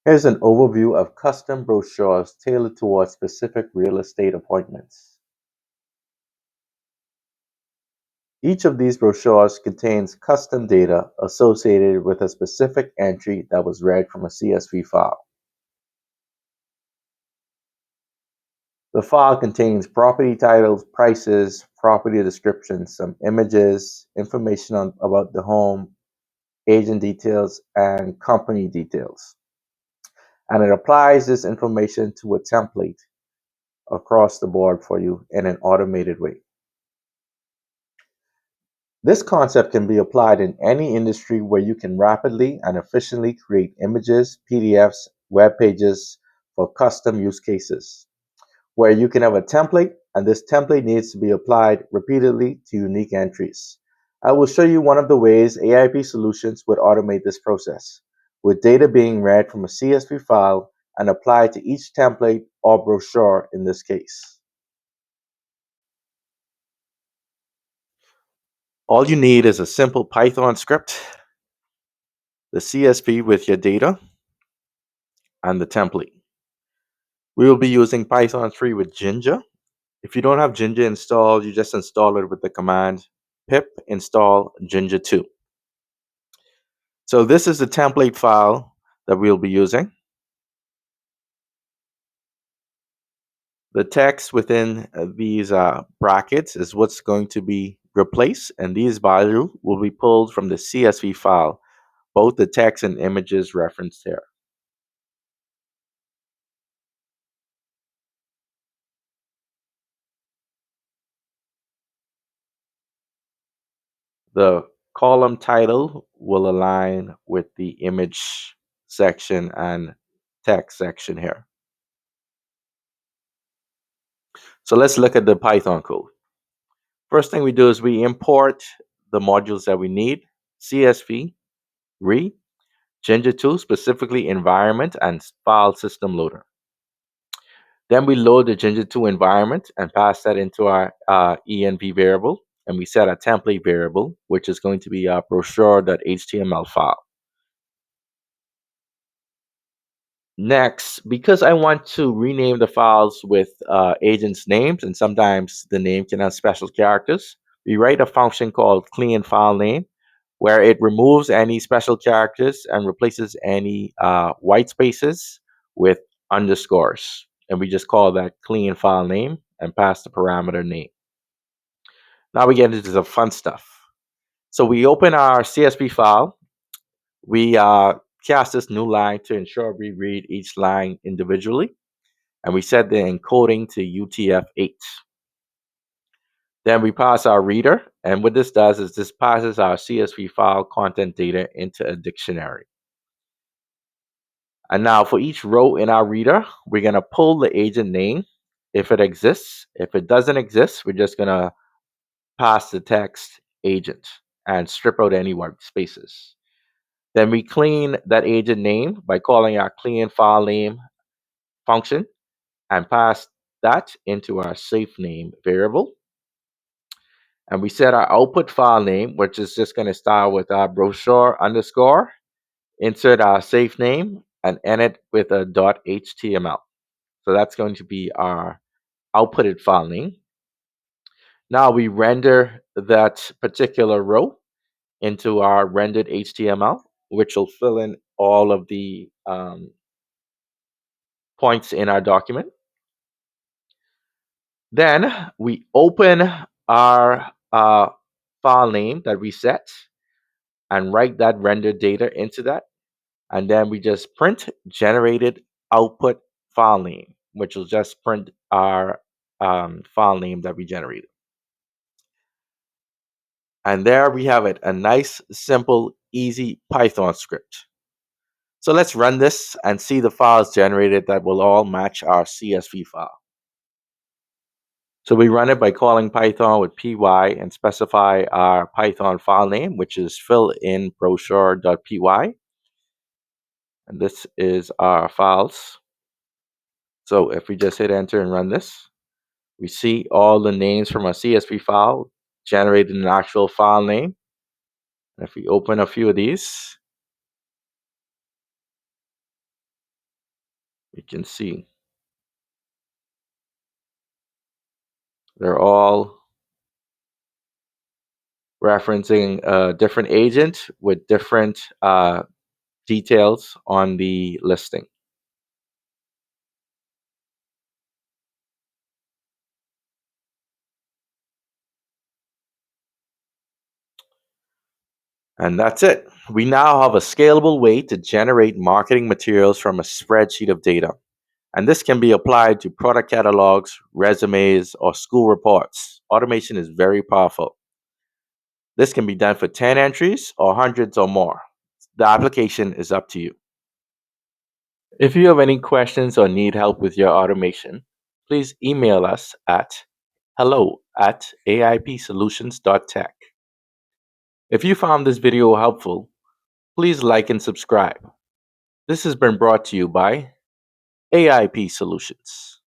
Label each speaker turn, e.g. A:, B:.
A: Here's an overview of custom brochures tailored towards specific real estate appointments. Each of these brochures contains custom data associated with a specific entry that was read from a CSV file. The file contains property titles, prices, property descriptions, some images, information about the home, agent details, and company details. And it applies this information to a template across the board for you in an automated way. This concept can be applied in any industry where you can rapidly and efficiently create images, PDFs, web pages for custom use cases, where you can have a template and this template needs to be applied repeatedly to unique entries. I will show you one of the ways AIP solutions would automate this process, with data being read from a CSV file and applied to each template or brochure in this case. All you need is a simple Python script, the CSV with your data, and the template. We will be using Python 3 with Jinja. If you don't have Jinja installed, you just install it with the command pip install Jinja 2. So this is the template file that we'll be using. The text within these brackets is what's going to be replaced, and these values will be pulled from the CSV file, both the text and images referenced here. The column title will align with the image section and text section here. So let's look at the Python code. First thing we do is we import the modules that we need: CSV, re, Ginger 2, specifically environment and file system loader. Then we load the Ginger 2 environment and pass that into our env variable, and we set a template variable, which is going to be our brochure.html file. Next, because I want to rename the files with agents' names, and sometimes the name can have special characters, we write a function called clean file name, where it removes any special characters and replaces any white spaces with underscores. And we just call that clean file name and pass the parameter name. Now we get into the fun stuff. So we open our CSV file. We cast this new line to ensure we read each line individually. And we set the encoding to UTF-8. Then we pass our reader. And what this does is this passes our CSV file content data into a dictionary. And now for each row in our reader, we're going to pull the agent name if it exists. If it doesn't exist, we're just going to pass the text agent and strip out any white spaces. Then we clean that agent name by calling our clean file name function and pass that into our safe name variable. And we set our output file name, which is just going to start with our brochure underscore, insert our safe name, and end it with a .html. So that's going to be our outputted file name. Now we render that particular row into our rendered HTML, which will fill in all of the points in our document. Then we open our file name that we set and write that rendered data into that. And then we just print generated output file name, which will just print our file name that we generated. And there we have it, a nice, simple, easy Python script. So let's run this and see the files generated that will all match our CSV file. So we run it by calling Python with py and specify our Python file name, which is fill in brochure.py. And this is our files. So if we just hit enter and run this, we see all the names from our CSV file generated in an actual file name. And if we open a few of these, You can see they're all referencing a different agent with different details on the listing. And that's it. We now have a scalable way to generate marketing materials from a spreadsheet of data. And this can be applied to product catalogs, resumes, or school reports. Automation is very powerful. This can be done for 10 entries or hundreds or more. The application is up to you. If you have any questions or need help with your automation, please email us at hello@aipsolutions.tech. If you found this video helpful, please like and subscribe. This has been brought to you by AIP Solutions.